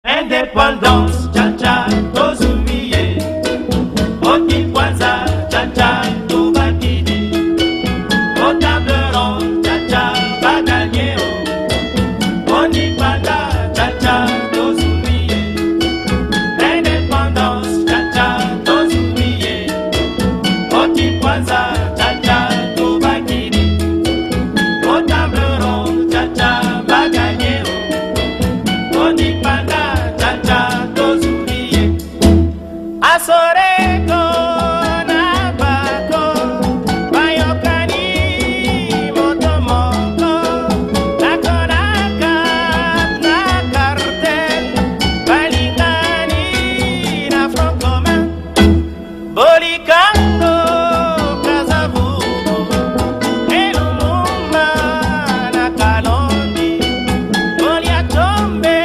Indépendance, cha-cha, tozumiye. Oti kwanza, cha-cha, tubakidi. Otableron, cha-cha, baganyeo. Oni panda, cha-cha, tozumiye. Indépendance, cha-cha, tozumiye. Oti kwanza, cha-cha, tubakidi. Otableron, cha-cha, baganyeo. Oni panda. Asoreko na bako, bayokani motomoko, nakonaka na cartel, balingani na front commun, bolikando kazavugo, elumumba na kalondi, boliatombe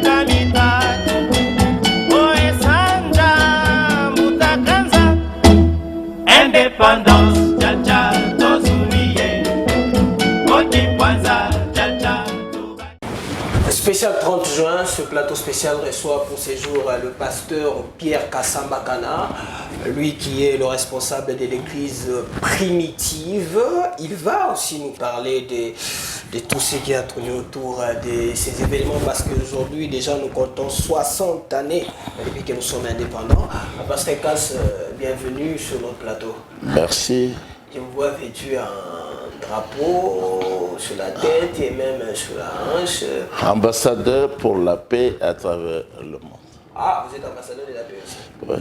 kamitatu. Indépendance, cha-cha, tozumiye. Oti kwanza, cha-cha, Spécial 30 juin, ce plateau spécial reçoit pour ces jours le pasteur Pierre Kassambakana, lui qui est le responsable de l'église primitive. Il va aussi nous parler de tout ce qui a tourné autour de ces événements parce qu'aujourd'hui déjà nous comptons 60 années depuis que nous sommes indépendants. Pasteur Kass, bienvenue sur notre plateau. Merci. Je vous vois vêtu un drapeau sur la tête et même sur la hanche. Ambassadeur pour la paix à travers le monde. Ah, vous êtes ambassadeur de la paix aussi. Oui.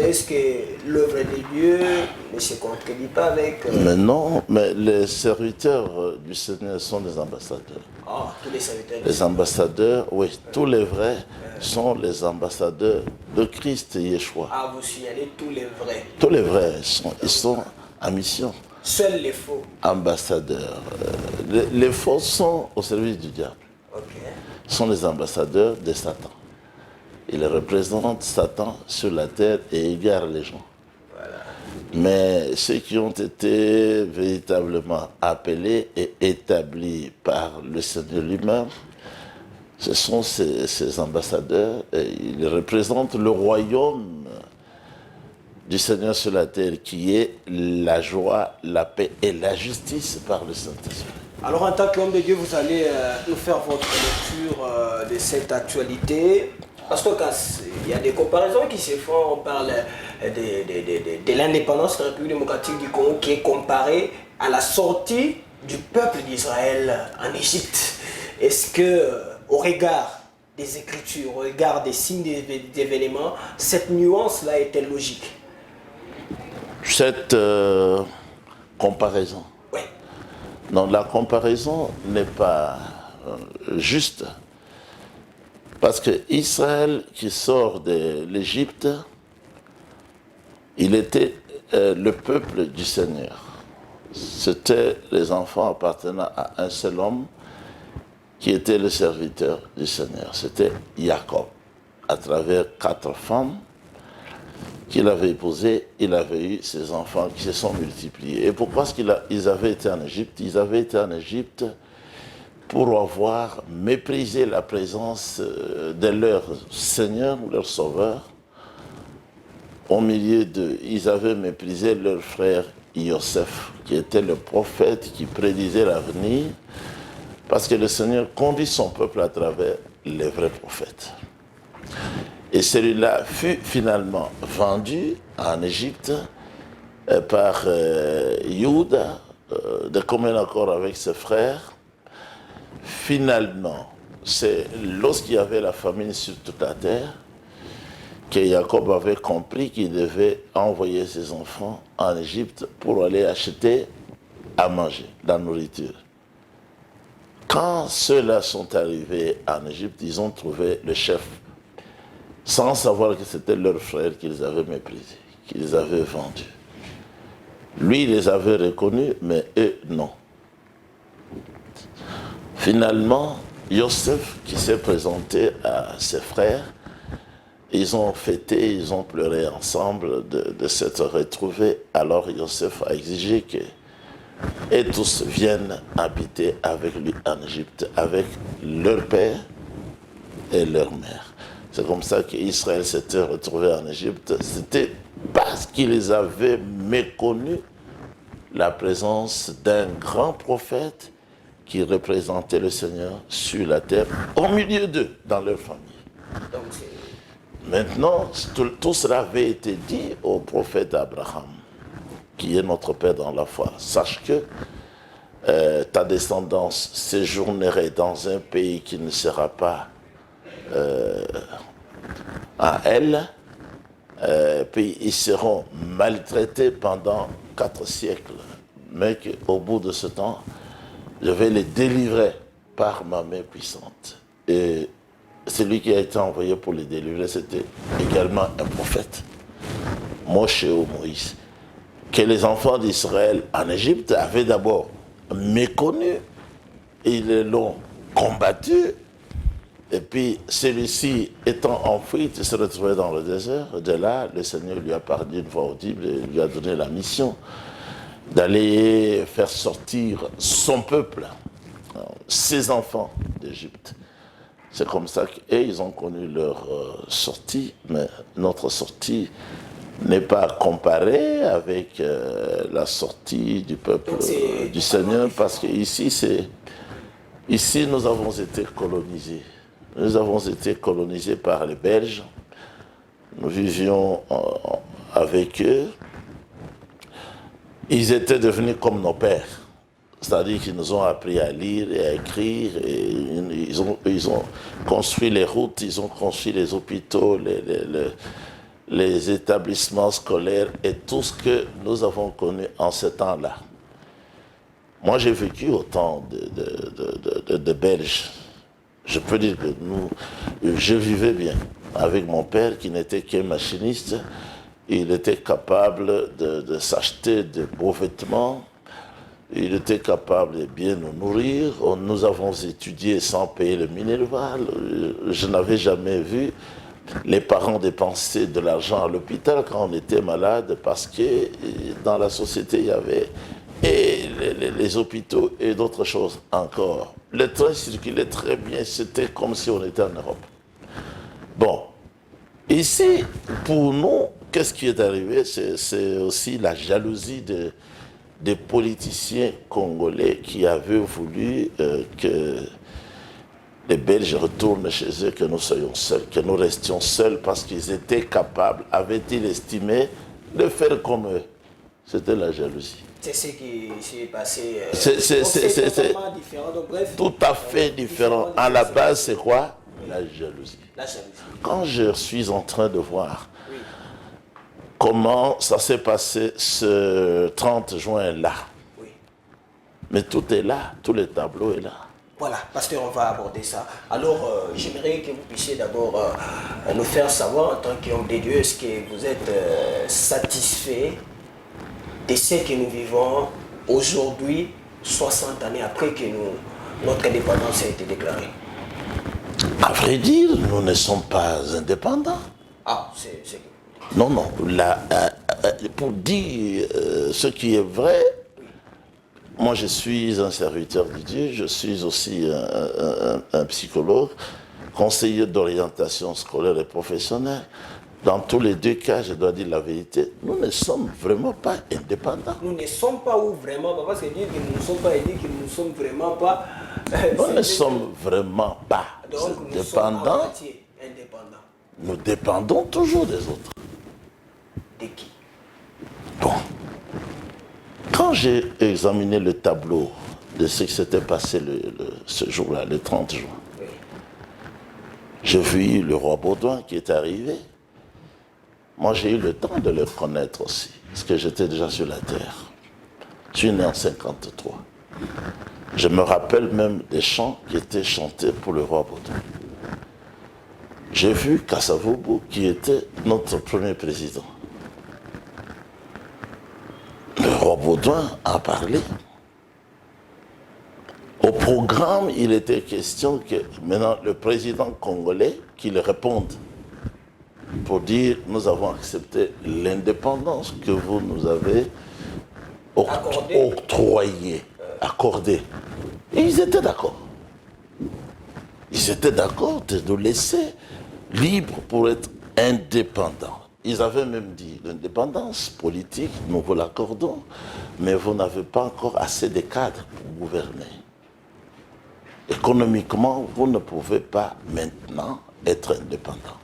Est-ce que l'œuvre de Dieu ne se contredit pas avec... Mais non, mais les serviteurs du Seigneur sont des ambassadeurs. Ah, tous les serviteurs. Les ambassadeurs, oui, tous les vrais sont les ambassadeurs de Christ Yeshua. Ah, vous signalez tous les vrais. Tous les vrais, ils sont en mission. Seuls les faux. Ambassadeurs. Les faux sont au service du diable. Ok. Sont les ambassadeurs de Satan. Ils représentent Satan sur la terre et égarent les gens. Voilà. Mais ceux qui ont été véritablement appelés et établis par le Seigneur lui-même, ce sont ces ambassadeurs. Et ils représentent le royaume du Seigneur sur la terre qui est la joie, la paix et la justice par le Saint-Esprit. Alors en tant qu'homme de Dieu, vous allez nous faire votre lecture de cette actualité. Parce qu'il y a des comparaisons qui se font. On parle de l'indépendance de la République démocratique du Congo qui est comparée à la sortie du peuple d'Israël en Égypte. Est-ce que, au regard des Écritures, au regard des signes d'événements, cette nuance-là est-elle logique? Cette comparaison. Oui. Non, la comparaison n'est pas juste. Parce que Israël qui sort de l'Égypte, il était le peuple du Seigneur. C'était les enfants appartenant à un seul homme qui était le serviteur du Seigneur. C'était Jacob. À travers 4 femmes qu'il avait épousées, il avait eu ses enfants qui se sont multipliés. Et pourquoi est-ce qu'ils avaient été en Égypte? Ils avaient été en Égypte pour avoir méprisé la présence de leur Seigneur ou leur Sauveur. Au milieu d'eux, ils avaient méprisé leur frère Yosef, qui était le prophète qui prédisait l'avenir, parce que le Seigneur conduit son peuple à travers les vrais prophètes. Et celui-là fut finalement vendu en Égypte par Juda, de commun accord avec ses frères. Finalement, c'est lorsqu'il y avait la famine sur toute la terre que Jacob avait compris qu'il devait envoyer ses enfants en Égypte pour aller acheter à manger, la nourriture. Quand ceux-là sont arrivés en Égypte, ils ont trouvé le chef, sans savoir que c'était leur frère qu'ils avaient méprisé, qu'ils avaient vendu. Lui, il les avait reconnus, mais eux, non. Finalement, Yosef, qui s'est présenté à ses frères, ils ont fêté, ils ont pleuré ensemble de s'être retrouvés. Alors Yosef a exigé que Et tous viennent habiter avec lui en Égypte, avec leur père et leur mère. C'est comme ça qu'Israël s'était retrouvé en Égypte. C'était parce qu'ils avaient méconnu la présence d'un grand prophète qui représentait le Seigneur sur la terre, au milieu d'eux, dans leur famille. Maintenant, tout cela avait été dit au prophète Abraham, qui est notre père dans la foi. Sache que ta descendance séjournerait dans un pays qui ne sera pas à elle, puis ils seront maltraités pendant 4 siècles, mais qu'au bout de ce temps, je vais les délivrer par ma main puissante. Et celui qui a été envoyé pour les délivrer, c'était également un prophète, Moshe ou Moïse, que les enfants d'Israël en Égypte avaient d'abord méconnu, ils l'ont combattu, et puis celui-ci étant en fuite, il se retrouvait dans le désert. De là, le Seigneur lui a parlé d'une voix audible et lui a donné la mission d'aller faire sortir son peuple, ses enfants d'Égypte. C'est comme ça qu'ils ont connu leur sortie, mais notre sortie n'est pas comparée avec la sortie du peuple du Seigneur, parce qu'ici, nous avons été colonisés. Nous avons été colonisés par les Belges. Nous vivions avec eux. Ils étaient devenus comme nos pères. C'est-à-dire qu'ils nous ont appris à lire et à écrire. Et ils ont construit les routes, ils ont construit les hôpitaux, les établissements scolaires et tout ce que nous avons connu en ce temps-là. Moi, j'ai vécu au temps de Belges. Je peux dire que je vivais bien avec mon père qui n'était qu'un machiniste. Il était capable de s'acheter de beaux vêtements. Il était capable de bien nous nourrir. Nous avons étudié sans payer le minerval. Je n'avais jamais vu les parents dépenser de l'argent à l'hôpital quand on était malade, parce que dans la société, il y avait et les hôpitaux et d'autres choses encore. Le train circulait très bien, c'était comme si on était en Europe. Bon, ici, pour nous, qu'est-ce qui est arrivé? C'est aussi la jalousie des politiciens congolais qui avaient voulu que les Belges retournent chez eux, que nous soyons seuls, que nous restions seuls, parce qu'ils étaient capables, avaient-ils estimé, de faire comme eux. C'était la jalousie. C'est ce qui s'est passé. C'est totalement différent. Donc, bref, tout à fait différent. À la base, c'est quoi? La jalousie. La jalousie. Quand je suis en train de voir comment ça s'est passé ce 30 juin-là, mais tout est là, tout le tableau est là. Voilà, pasteur, on va aborder ça. Alors, j'aimerais que vous puissiez d'abord nous faire savoir, en tant qu'homme de Dieu, est-ce que vous êtes satisfait de ce que nous vivons aujourd'hui, 60 années après que notre indépendance a été déclarée? À vrai dire, nous ne sommes pas indépendants. Ah, c'est... Non, non. Pour dire ce qui est vrai, moi je suis un serviteur de Dieu, je suis aussi un psychologue, conseiller d'orientation scolaire et professionnelle. Dans tous les deux cas, je dois dire la vérité, nous ne sommes vraiment pas indépendants. Nous ne sommes pas où vraiment, parce que dire que nous ne sommes pas et dire que nous ne sommes vraiment pas... Nous ne sommes vraiment pas indépendants. Nous dépendons toujours des autres. De qui? Bon. Quand j'ai examiné le tableau de ce qui s'était passé ce jour-là, le 30 juin, j'ai vu le roi Baudouin qui est arrivé. Moi, j'ai eu le temps de le connaître aussi, parce que j'étais déjà sur la terre. Je suis né en 1953. Je me rappelle même des chants qui étaient chantés pour le roi Baudouin. J'ai vu Kasavubu, qui était notre premier président. Le roi Baudouin a parlé. Au programme, il était question que maintenant le président congolais qu'il réponde pour dire nous avons accepté l'indépendance que vous nous avez octroyé, accordé. Et ils étaient d'accord. Ils étaient d'accord de nous laisser libres pour être indépendants. Ils avaient même dit, l'indépendance politique, nous vous l'accordons, mais vous n'avez pas encore assez de cadres pour gouverner. Économiquement, vous ne pouvez pas maintenant être indépendant.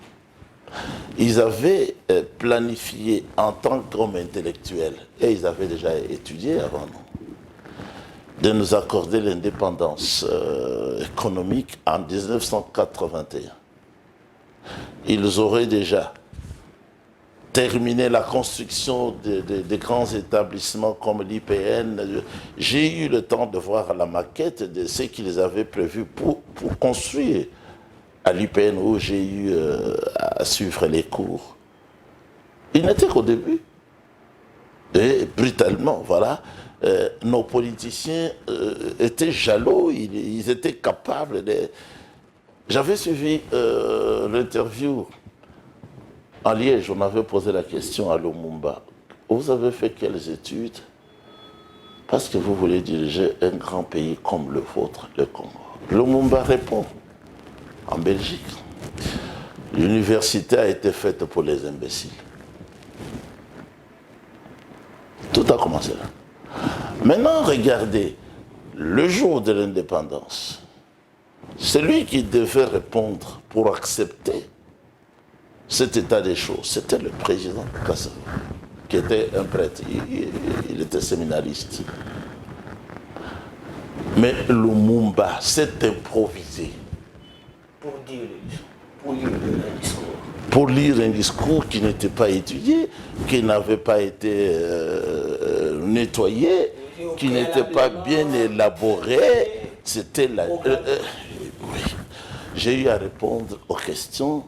Ils avaient planifié en tant qu'hommes intellectuels, et ils avaient déjà étudié avant nous, de nous accorder l'indépendance économique en 1981. Ils auraient déjà terminé la construction de grands établissements comme l'IPN. J'ai eu le temps de voir la maquette de ce qu'ils avaient prévu pour construire à l'IPN où j'ai eu à suivre les cours. Ils n'étaient qu'au début. Et brutalement, voilà, nos politiciens étaient jaloux, ils étaient capables de... J'avais suivi l'interview en Liège, on avait posé la question à Lumumba. Vous avez fait quelles études? Parce que vous voulez diriger un grand pays comme le vôtre, le Congo. Lumumba répond, en Belgique, l'université a été faite pour les imbéciles. Tout a commencé là. Maintenant, regardez, le jour de l'indépendance, celui qui devait répondre pour accepter cet état des choses, c'était le président Kassavou, qui était un prêtre, il était séminariste. Mais Lumumba s'est improvisé pour lire un discours qui n'était pas étudié, qui n'avait pas été nettoyé, qui n'était pas bien élaboré. C'était la... oui. J'ai eu à répondre aux questions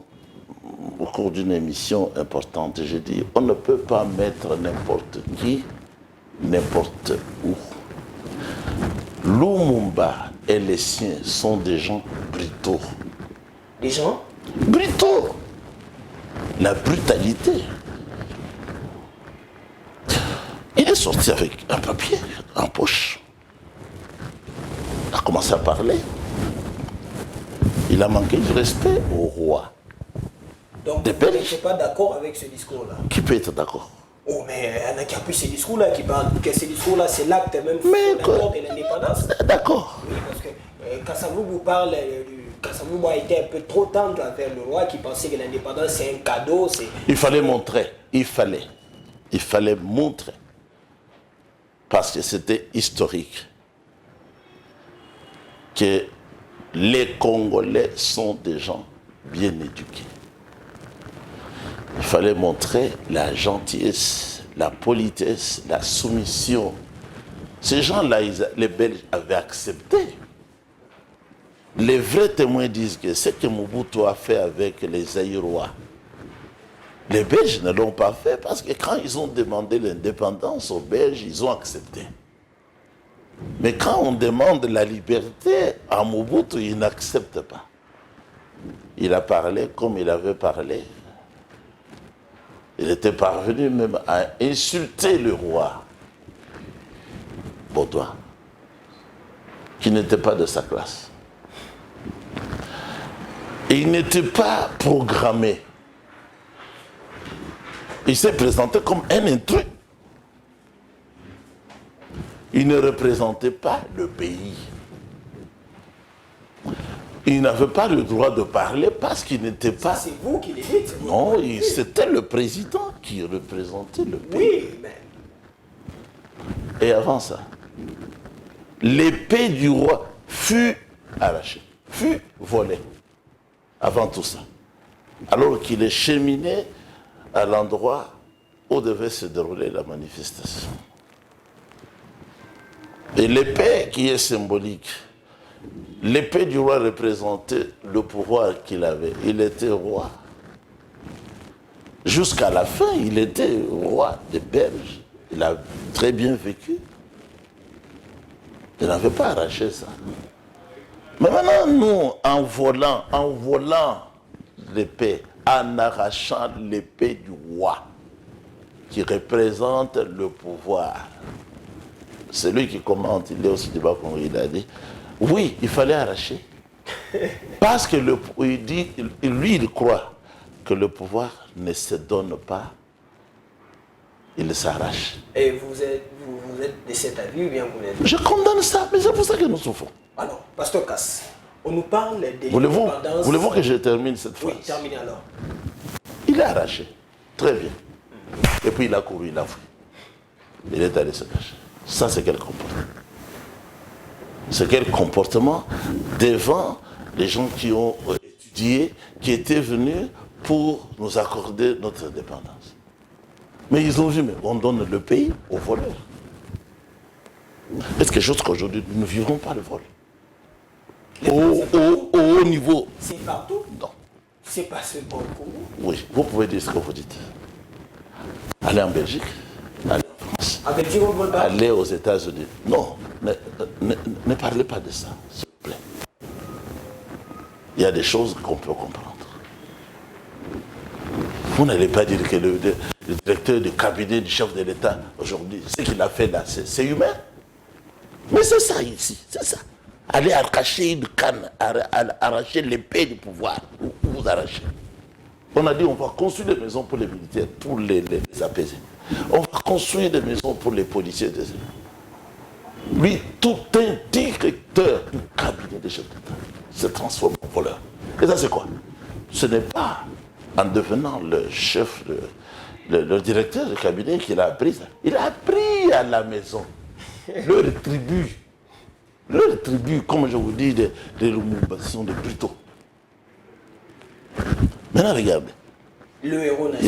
au cours d'une émission importante. J'ai dit, on ne peut pas mettre n'importe qui, n'importe où. Lumumba et les siens sont des gens brutaux. Des gens brutaux. La brutalité. Il est sorti avec un papier en poche. Il a commencé à parler. Il a manqué du respect au roi. Donc, vous n'êtes pas d'accord avec ce discours-là? Qui peut être d'accord? Oh, mais il y en a qui appuient ce discours-là, qui parlent que ce discours-là, c'est l'acte même fondateur de l'indépendance. D'accord. Oui, parce que Kassavou vous parle, Kassavou a été un peu trop tendre envers le roi qui pensait que l'indépendance c'est un cadeau. Il fallait montrer, il fallait montrer. Parce que c'était historique que les Congolais sont des gens bien éduqués. Il fallait montrer la gentillesse, la politesse, la soumission. Ces gens-là, les Belges avaient accepté. Les vrais témoins disent que ce que Mobutu a fait avec les Zaïrois, les Belges ne l'ont pas fait parce que quand ils ont demandé l'indépendance aux Belges, ils ont accepté. Mais quand on demande la liberté à Mobutu, il n'accepte pas. Il a parlé comme il avait parlé. Il était parvenu même à insulter le roi Baudouin, qui n'était pas de sa classe. Et il n'était pas programmé. Il s'est présenté comme un intrus. Il ne représentait pas le pays. Il n'avait pas le droit de parler parce qu'il n'était pas... C'est vous qui le dites. Non, c'était le président qui représentait le pays. Oui, mais... Et avant ça, l'épée du roi fut arrachée, fut volée. Avant tout ça. Alors qu'il est cheminé à l'endroit où devait se dérouler la manifestation. Et l'épée qui est symbolique, l'épée du roi représentait le pouvoir qu'il avait. Il était roi. Jusqu'à la fin, il était roi des Belges. Il a très bien vécu. Il n'avait pas arraché ça. Mais maintenant, nous, en volant l'épée, en arrachant l'épée du roi, qui représente le pouvoir, celui qui commente, il est aussi du Bakongo, il a dit, oui, il fallait arracher. Parce que il croit que le pouvoir ne se donne pas, il s'arrache. Et vous êtes de cet avis ou bien vous l'êtes? Je condamne ça, mais c'est pour ça que nous souffrons. Alors, Pasteur Cass, on nous parle de l'indépendance. Voulez-vous que je termine cette phrase? Oui, terminez alors. Il a arraché, très bien. Et puis il a couru, il a fui. Il est allé se cacher. Ça, c'est quel comportement? C'est quel comportement devant les gens qui ont étudié, qui étaient venus pour nous accorder notre indépendance. Mais ils ont vu, mais on donne le pays aux voleurs. Est-ce que chose qu'aujourd'hui, nous ne vivrons pas le vol? Au haut niveau. C'est partout? Non. C'est pas seulement au Congo? Oui, vous pouvez dire ce que vous dites. Allez en Belgique, allez en France, Avec qui on veut pas? allez aux États-Unis. Non, ne parlez pas de ça, s'il vous plaît. Il y a des choses qu'on peut comprendre. Vous n'allez pas dire que le directeur du cabinet du chef de l'État, aujourd'hui, ce qu'il a fait là, c'est humain. Mais c'est ça ici, c'est ça. Aller arracher une canne, arracher l'épée du pouvoir, vous arrachez. On a dit on va construire des maisons pour les militaires, pour les apaiser. On va construire des maisons pour les policiers. Lui, tout un directeur du cabinet des chefs d'État se transforme en voleur. Et ça c'est quoi? Ce n'est pas en devenant le chef, le directeur du cabinet qu'il a appris ça. Il a appris à la maison. Leur tribu, comme je vous dis, les Lumumba, ce sont des brutaux. Maintenant, regardez. Le héros national.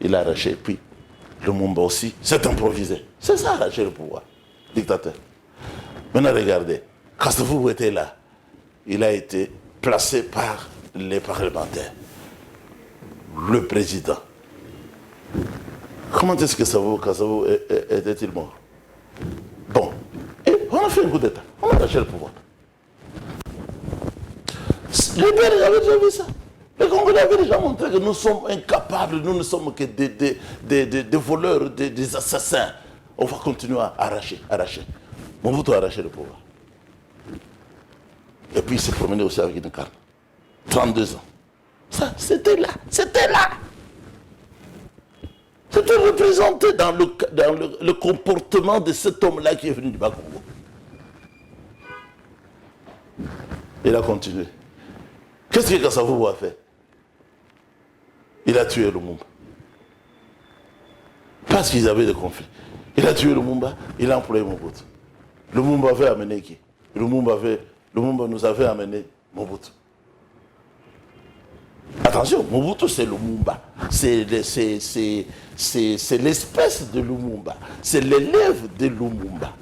Il a arraché, puis Lumumba aussi s'est improvisé. C'est ça, arracher le pouvoir. Dictateur. Maintenant, regardez. Kasavubu était là. Il a été placé par les parlementaires. Le président. Comment est-ce que Kasavubu était-il mort? Bon. Et on a fait un coup d'État. On a arraché le pouvoir. Les Belges avaient déjà vu ça. Les Congolais avaient déjà montré que nous sommes incapables, nous ne sommes que des voleurs, des assassins. On va continuer à arracher. Mobutu a arraché le pouvoir. Et puis il s'est promené aussi avec une canne. 32 ans. Ça, c'était là. C'était représenté dans le comportement de cet homme-là qui est venu du Bas-Congo. Il a continué. Qu'est-ce que Kasavubu a fait? Il a tué Lumumba. Parce qu'ils avaient des conflits. Il a tué Lumumba, il a employé Mobutu. Lumumba avait amené qui? Lumumba nous avait amené Mobutu. Attention, Mobutu c'est Lumumba. C'est l'espèce de Lumumba. C'est l'élève de Lumumba.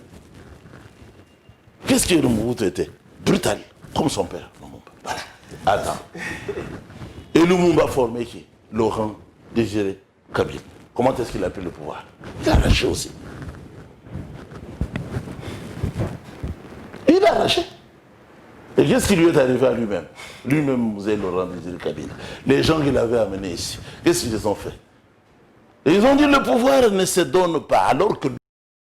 Qu'est-ce que Mobutu était? Brutal, comme son père, Lumumba. Voilà. Attends. Et Lumumba formait qui? Laurent Désiré Kabila. Comment est-ce qu'il a pris le pouvoir? Il a arraché aussi. Il a arraché. Et qu'est-ce qui lui est arrivé à lui-même? Lui-même, vous avez Laurent Désiré Kabila. Les gens qu'il avait amenés ici, qu'est-ce qu'ils ont fait? Et ils ont dit le pouvoir ne se donne pas, alors que